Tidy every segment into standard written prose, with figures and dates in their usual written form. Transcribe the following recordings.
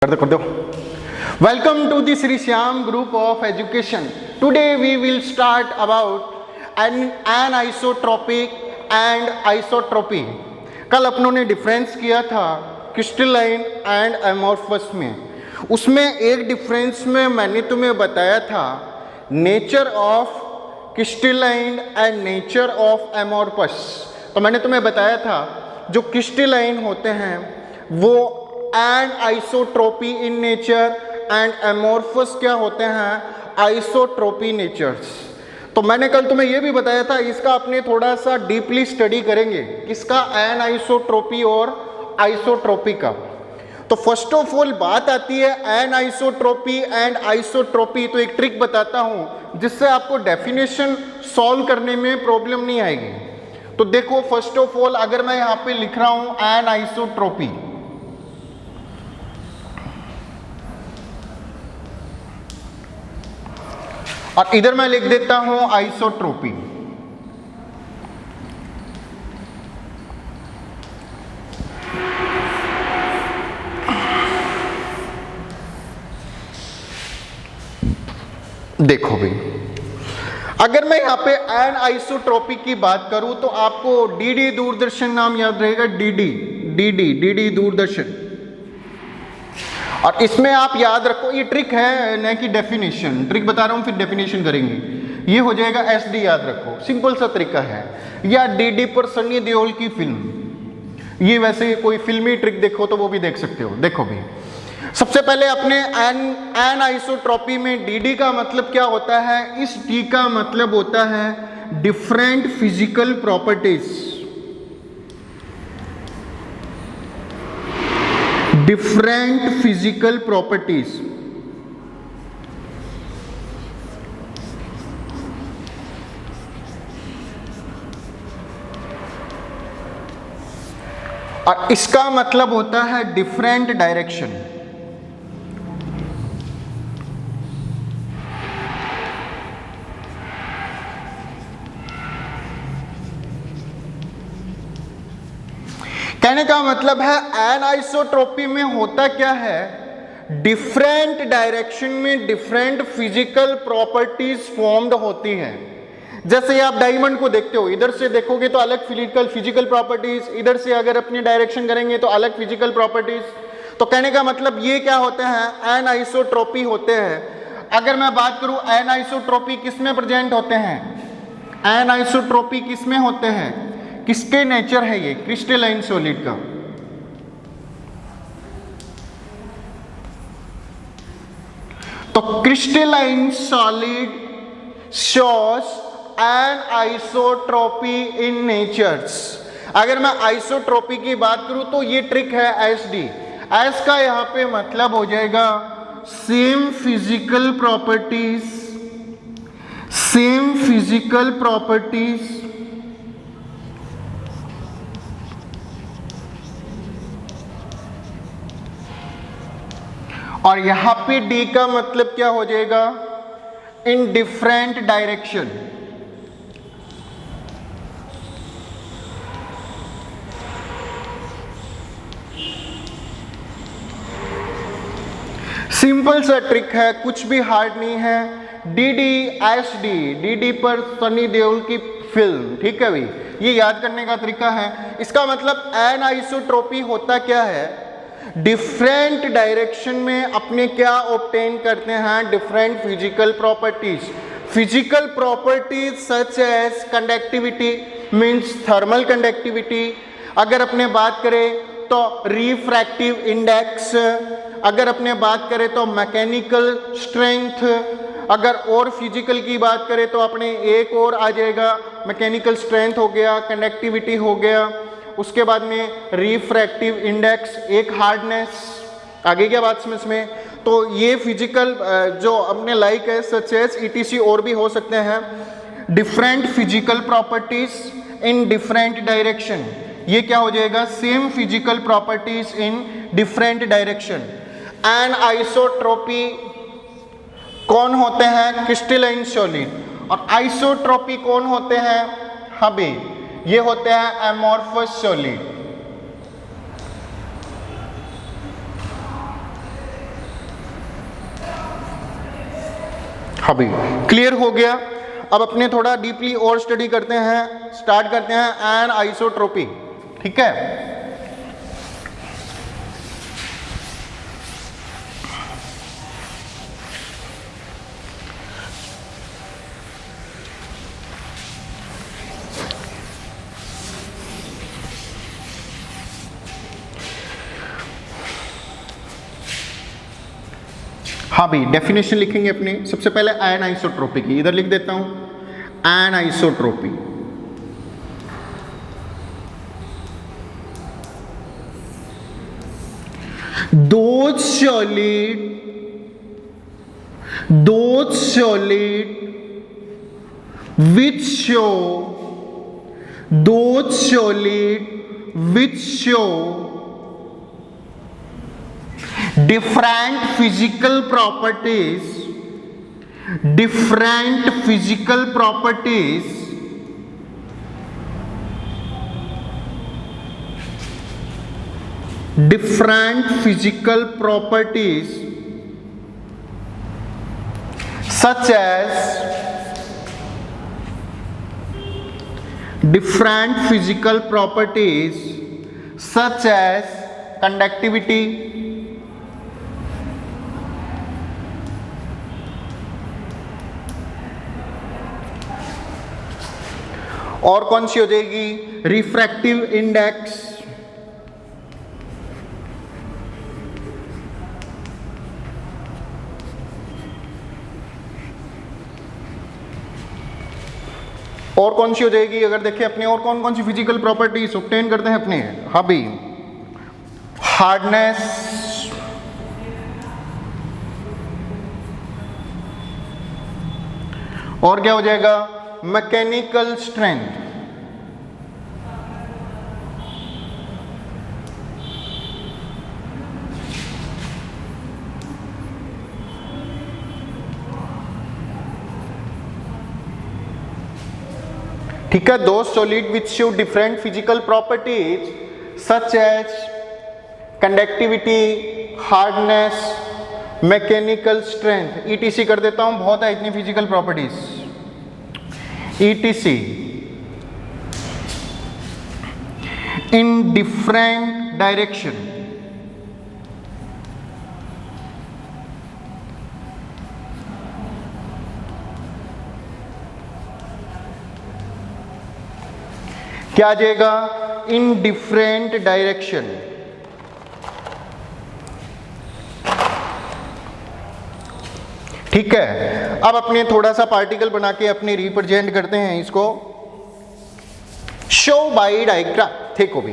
कर दो। Welcome to the Sri Shyam group of education. Today we will start about anisotropic and isotropy. कल अपनों ने difference किया था क्रिस्टलाइन एंड एमोर्फस में। उसमें एक डिफरेंस में मैंने तुम्हें बताया था nature of crystalline and nature of amorphous. तो मैंने तुम्हें बताया था जो क्रिस्टलाइन होते हैं वो and isotropy in nature and amorphous क्या होते हैं, आइसोट्रोपी नेचर्स। तो मैंने कल तुम्हें यह भी बताया था इसका अपने थोड़ा सा डीपली स्टडी करेंगे, किसका, एन आइसोट्रोपी और आइसोट्रोपी का। तो फर्स्ट ऑफ ऑल बात आती है एन आइसोट्रोपी एंड आइसोट्रोपी। तो एक ट्रिक बताता हूं जिससे आपको डेफिनेशन सॉल्व करने में प्रॉब्लम नहीं आएगी। तो देखो फर्स्ट ऑफ ऑल अगर मैं यहां पे लिख रहा हूं एन आइसोट्रोपी, और इधर मैं लिख देता हूं आइसोट्रोपी। देखो भाई, अगर मैं यहां पे एन आइसोट्रोपी की बात करूं तो आपको डीडी दूरदर्शन नाम याद रहेगा। डीडी दूरदर्शन। और इसमें आप याद रखो, ये ट्रिक है न कि डेफिनेशन। ट्रिक बता रहा हूं फिर डेफिनेशन करेंगे। ये हो जाएगा एसडी, याद रखो, सिंपल सा तरीका है। या डीडी पर सनी देओल की फिल्म, ये वैसे कोई फिल्मी ट्रिक देखो तो वो भी देख सकते हो। देखो भी, सबसे पहले अपने एन आइसोट्रोपी में डीडी का मतलब क्या होता है, इस डी का मतलब होता है different physical properties. Different physical properties. और इसका मतलब होता है डिफरेंट डायरेक्शन। कहने का मतलब है एन आइसोट्रोपी में होता क्या है, डिफरेंट डायरेक्शन में डिफरेंट फिजिकल प्रॉपर्टीज फॉर्म्ड होती हैं। जैसे आप डायमंड को देखते हो, इधर से देखोगे तो अलग फिजिकल प्रॉपर्टीज, इधर से अगर अपनी डायरेक्शन करेंगे तो अलग फिजिकल प्रॉपर्टीज। तो कहने का मतलब ये क्या होते हैं, एन आइसोट्रोपी होते हैं। अगर मैं बात करूं एन आइसोट्रोपी किस में प्रेजेंट होते हैं, एन आइसोट्रोपी किस में होते हैं, किसके नेचर है ये, क्रिस्टलाइन सॉलिड का। तो crystalline solid shows an isotropy in natures. अगर मैं आइसोट्रोपी की बात करूं तो ये ट्रिक है एसडी। एस का यहां पे मतलब हो जाएगा same physical properties, same physical properties और यहां पे डी का मतलब क्या हो जाएगा, इन डिफरेंट डायरेक्शन। सिंपल सा ट्रिक है, कुछ भी हार्ड नहीं है। डीडी एसडी, डीडी पर सनी देओल की फिल्म, ठीक है भाई, ये याद करने का तरीका है। इसका मतलब एन आइसोट्रोपी होता क्या है, डिफरेंट डायरेक्शन में अपने क्या ऑब्टेन करते हैं, different physical properties. Physical properties such as conductivity, means thermal conductivity. अगर अपने बात करें तो रिफ्रैक्टिव इंडेक्स, अगर अपने बात करें तो मैकेनिकल स्ट्रेंथ। अगर और फिजिकल की बात करें तो अपने एक और आ जाएगा, मैकेनिकल स्ट्रेंथ हो गया, कंडक्टिविटी हो गया, उसके बाद में रिफ्रैक्टिव इंडेक्स, एक हार्डनेस। आगे क्या बात समझ में। तो ये फिजिकल जो अपने लाइक है सच एज ईटीसी और भी हो सकते हैं। Different physical properties in different direction, ये क्या हो जाएगा, same physical properties in different direction. Anisotropy कौन होते हैं, क्रिस्टलाइन सॉलिड। और आइसोट्रोपी कौन होते हैं, हबे, ये होते हैं एमोर्फस सॉलिड। हाँ भाई, क्लियर हो गया। अब अपने थोड़ा डीपली और स्टडी करते हैं, स्टार्ट करते हैं एन आइसोट्रोपी। ठीक है, हाँ भाई, डेफिनेशन लिखेंगे अपने। सबसे पहले एन आइसोट्रोपी की इधर लिख देता हूं, anisotropy those solid which show different physical properties such as conductivity, और कौन सी हो जाएगी, रिफ्रैक्टिव इंडेक्स, और कौन सी हो जाएगी, अगर देखें अपने और कौन कौन सी फिजिकल प्रॉपर्टीज ऑब्टेन करते हैं अपने। हाँ भाई, हार्डनेस, और क्या हो जाएगा, मैकेनिकल स्ट्रेंथ, ठीक है। दो solid which show different physical properties such as conductivity, hardness, mechanical strength, etc कर देता हूं, बहुत है इतनी physical properties, etc in different direction, क्या आ जाएगा, इन डिफरेंट डायरेक्शन। ठीक है, अब अपने थोड़ा सा पार्टिकल बना के अपने रिप्रेजेंट करते हैं इसको, शो बाई डायग्राम। देखो भी,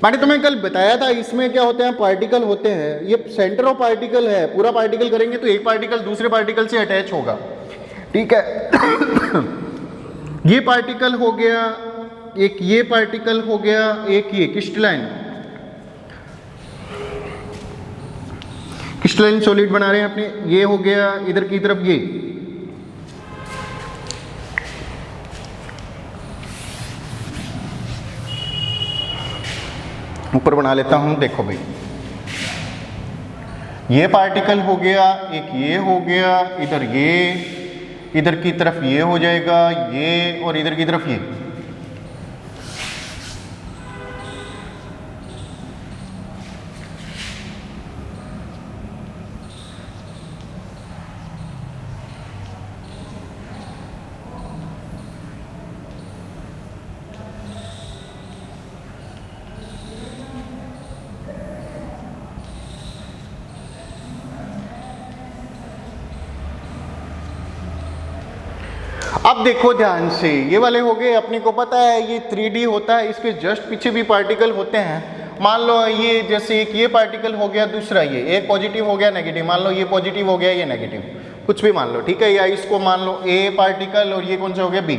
मैंने तुम्हें कल बताया था इसमें क्या होते हैं, पार्टिकल होते हैं, ये सेंटर ऑफ पार्टिकल है, पूरा पार्टिकल करेंगे तो एक पार्टिकल दूसरे पार्टिकल से अटैच होगा। ठीक है ये पार्टिकल हो गया, एक ये पार्टिकल हो गया, एक ये क्रिस्टलाइन सॉलिड बना रहे हैं अपने, ये हो गया इधर की तरफ, ये ऊपर बना लेता हूं। देखो भाई, ये पार्टिकल हो गया, एक ये हो गया, इधर ये, इधर की तरफ ये हो जाएगा, ये, और इधर की तरफ ये। अब देखो ध्यान से, ये वाले हो गए, अपने को पता है ये 3D होता है, इसके जस्ट पीछे भी पार्टिकल होते हैं। मान लो ये जैसे एक ये पार्टिकल हो गया, दूसरा ये, एक पॉजिटिव हो गया, नेगेटिव, मान लो ये पॉजिटिव हो गया, ये नेगेटिव, कुछ भी मान लो। ठीक है, या इसको मान लो ए पार्टिकल, और ये कौन सा हो गया, बी।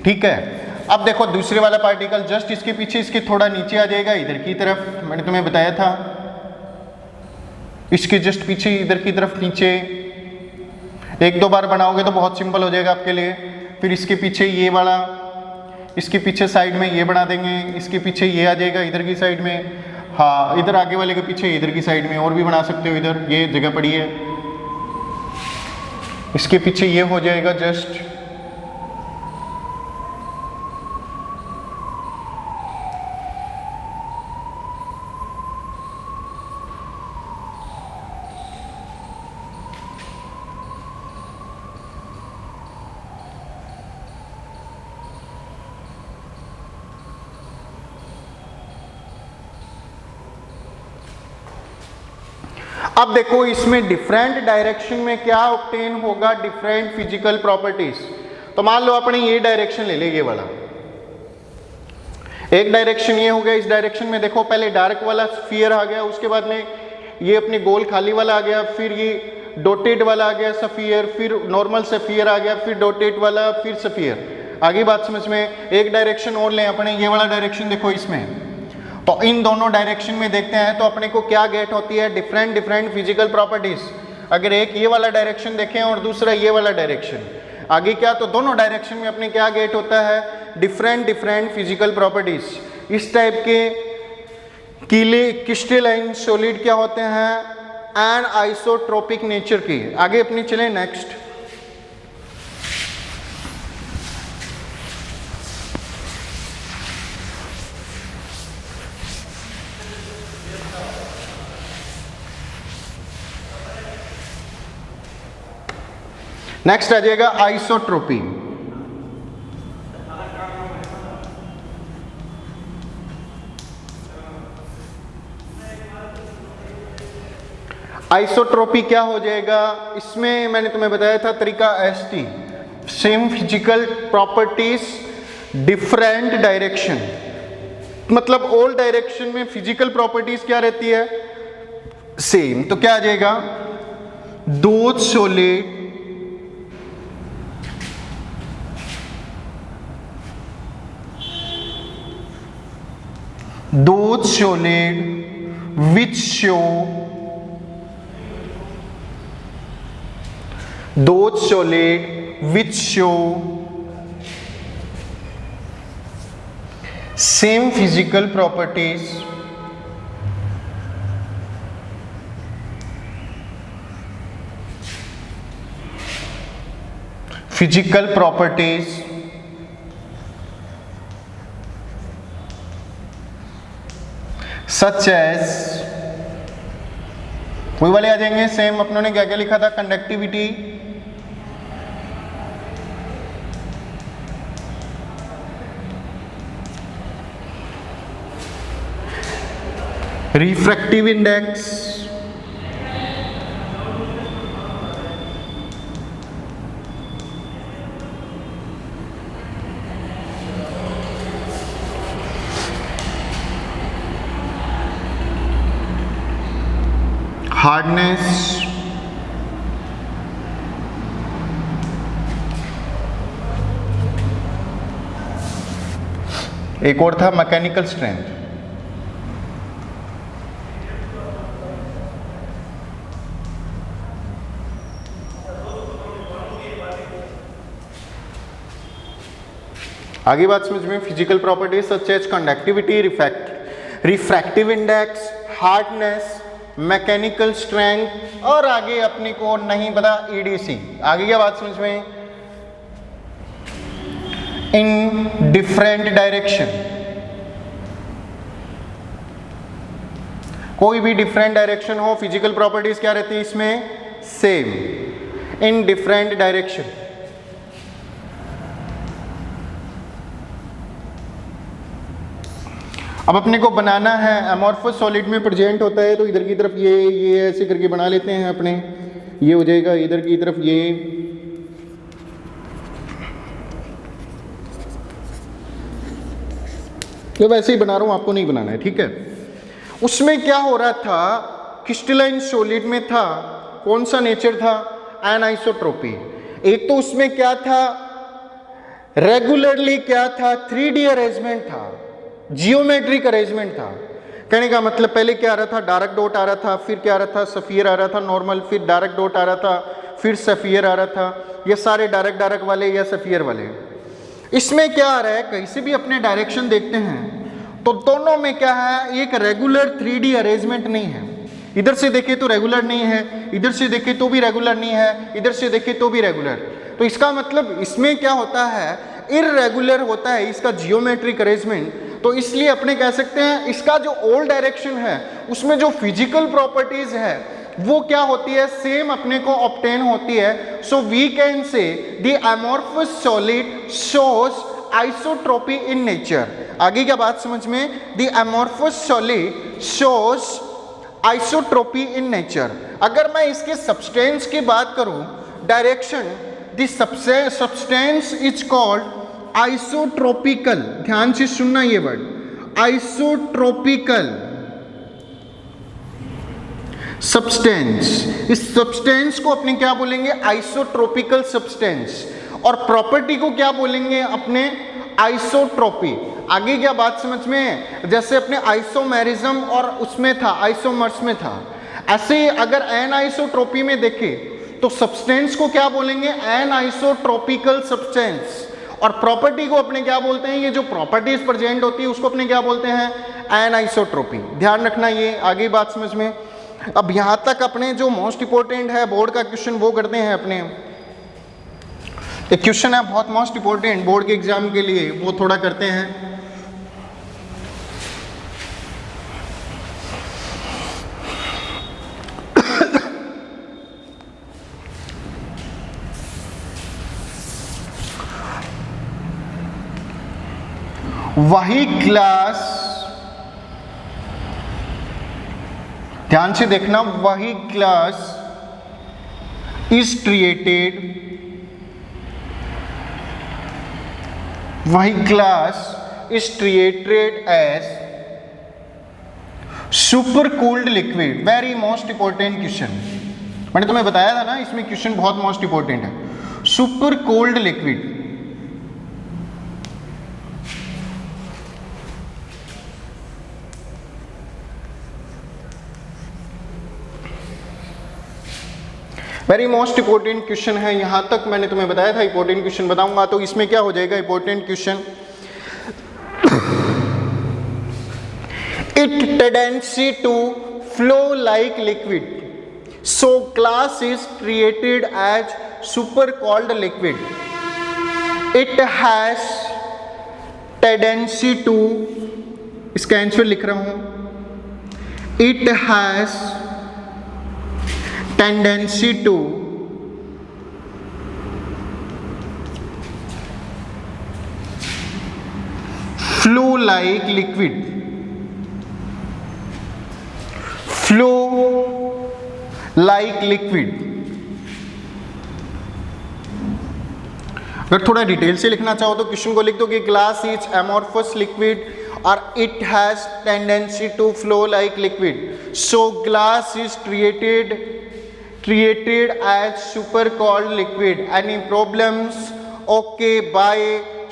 ठीक है, अब देखो दूसरे वाला पार्टिकल जस्ट इसके पीछे, इसके थोड़ा नीचे आ जाएगा इधर की तरफ, मैंने तुम्हें बताया था, इसके जस्ट पीछे इधर की तरफ नीचे। एक दो बार बनाओगे तो बहुत सिंपल हो जाएगा आपके लिए। फिर इसके पीछे ये वाला, इसके पीछे साइड में ये बना देंगे, इसके पीछे ये आ जाएगा इधर की साइड में, हाँ इधर आगे वाले के पीछे इधर की साइड में, और भी बना सकते हो, इधर ये जगह पड़ी है। इसके पीछे ये हो जाएगा जस्ट। अब देखो इसमें डिफरेंट डायरेक्शन में क्या ऑब्टेन होगा, डिफरेंट फिजिकल प्रॉपर्टीज। तो मान लो अपने ये डायरेक्शन ले ले, ये वाला एक डायरेक्शन ये हो गया। इस डायरेक्शन में देखो पहले डार्क वाला स्फीयर आ गया, उसके बाद में ये अपने गोल खाली वाला आ गया, फिर ये डॉटेड वाला आ गया सफियर, फिर नॉर्मल सफियर आ गया, फिर डॉटेड वाला, फिर सफियर। आगे बात समझ में। एक डायरेक्शन और लें अपने, ये वाला डायरेक्शन देखो इसमें, तो इन दोनों डायरेक्शन में देखते हैं तो अपने को क्या गेट होती है, डिफरेंट डिफरेंट फिजिकल प्रॉपर्टीज। अगर एक ये वाला डायरेक्शन देखें और दूसरा ये वाला डायरेक्शन, आगे क्या, तो दोनों डायरेक्शन में अपने क्या गेट होता है, डिफरेंट डिफरेंट फिजिकल प्रॉपर्टीज। इस टाइप के कीले क्रिस्टलाइन सॉलिड क्या होते हैं, एन आइसोट्रोपिक नेचर की। आगे अपनी चले नेक्स्ट। नेक्स्ट आ जाएगा आइसोट्रोपी। आइसोट्रोपी क्या हो जाएगा, इसमें मैंने तुम्हें बताया था तरीका एसटी, same physical properties different direction. मतलब ऑल डायरेक्शन में फिजिकल प्रॉपर्टीज क्या रहती है, सेम। तो क्या आ जाएगा, दो solid those solid which show same physical properties such as, वही वाले आ जाएंगे सेम। अपनों ने क्या क्या लिखा था, कंडक्टिविटी, रिफ्रैक्टिव इंडेक्स, हार्डनेस, एक और था मैकेनिकल स्ट्रेंथ। आगे बात समझ में, physical properties such as conductivity, refractive index, hardness, mechanical strength, और आगे अपने को नहीं पता ईडीसी। आगे क्या बात समझ में, इन डिफरेंट डायरेक्शन, कोई भी डिफरेंट डायरेक्शन हो, फिजिकल प्रॉपर्टीज क्या रहती है इसमें, सेम, इन डिफरेंट डायरेक्शन। अब अपने को बनाना है, एमॉर्फस सॉलिड में प्रेजेंट होता है, तो इधर की तरफ ये ऐसे करके बना लेते हैं अपने, ये हो जाएगा, इधर की तरफ ये, तो वैसे ही बना रहा हूं, आपको नहीं बनाना है, ठीक है। उसमें क्या हो रहा था, क्रिस्टलाइन सॉलिड में था, कौन सा नेचर था, एनाइसोट्रोपी। एक तो उसमें क्या था, रेगुलरली क्या था, 3D अरेंजमेंट था, जियोमेट्रिक अरेंजमेंट था। कहने का मतलब पहले क्या आ रहा था, डार्क डॉट आ रहा था, फिर क्या आ रहा था, सफियर आ रहा था नॉर्मल, फिर डार्क डॉट आ रहा था, फिर सफियर आ रहा था। ये सारे डार्क वाले या सफियर वाले। इसमें क्या आ रहा है, कहीं से भी अपने डायरेक्शन देखते हैं तो दोनों में क्या है, एक रेगुलर 3D अरेंजमेंट नहीं है। इधर से देखे तो रेगुलर नहीं है, इधर से देखे तो भी रेगुलर नहीं है, इधर से देखे तो भी रेगुलर। तो इसका मतलब इसमें क्या होता है, इररेगुलर होता है इसका जियोमेट्रिक अरेंजमेंट। तो इसलिए अपने कह सकते हैं इसका जो ओल्ड डायरेक्शन है उसमें जो फिजिकल प्रॉपर्टीज है वो क्या होती है, सेम अपने को ऑब्टेन होती है। So we can say the amorphous solid shows isotropy in nature. आगे क्या बात समझ में, the amorphous solid shows isotropy in nature. अगर मैं इसके सब्सटेंस की बात करूं, direction, the substance is called isotropical. ध्यान से सुनना ये वर्ड, आइसोट्रोपिकल सब्सटेंस। इस सब्सटेंस को अपने क्या बोलेंगे, आइसोट्रोपिकल सब्सटेंस। और प्रॉपर्टी को क्या बोलेंगे अपने, आइसोट्रोपी। आगे क्या बात समझ में है, जैसे अपने आइसोमेरिज्म और उसमें था, आइसोमर्स में था, ऐसे अगर एन आइसोट्रोपी में देखें तो सब्सटेंस को क्या बोलेंगे, एन आइसोट्रोपिकल सब्सटेंस। और प्रॉपर्टी को अपने क्या बोलते हैं, ये जो प्रॉपर्टीज प्रेजेंट होती है उसको अपने क्या बोलते हैं, एन आइसोट्रोपी। ध्यान रखना ये, आगे बात समझ में। अब यहां तक अपने जो मोस्ट इंपॉर्टेंट है बोर्ड का क्वेश्चन वो करते हैं अपने। एक क्वेश्चन है बहुत मोस्ट इंपॉर्टेंट बोर्ड के एग्जाम के लिए, वो थोड़ा करते हैं। वही क्लास, ध्यान से देखना, वही क्लास इज क्रिएटेड, वही class is created as super cooled liquid. Very most important question, मैंने तुम्हें बताया था ना इसमें क्वेश्चन बहुत मोस्ट इंपॉर्टेंट है। Super cooled liquid, very most important question है। यहां तक मैंने तुम्हें बताया था इंपॉर्टेंट क्वेश्चन बताऊंगा, तो इसमें क्या हो जाएगा important question, it tendency to flow like liquid, so glass is created as super cooled liquid. It has tendency to, इसका आंसर लिख रहा हूं, it has tendency to flow like liquid, flow like liquid। अगर थोड़ा detail से लिखना चाहो तो क्वेश्चन को लिख दो कि ग्लास इज एमोर्फस लिक्विड और it has tendency to flow like liquid, so glass is created as super cold liquid। Any problems? Okay, bye,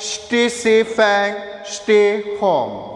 stay safe and stay home।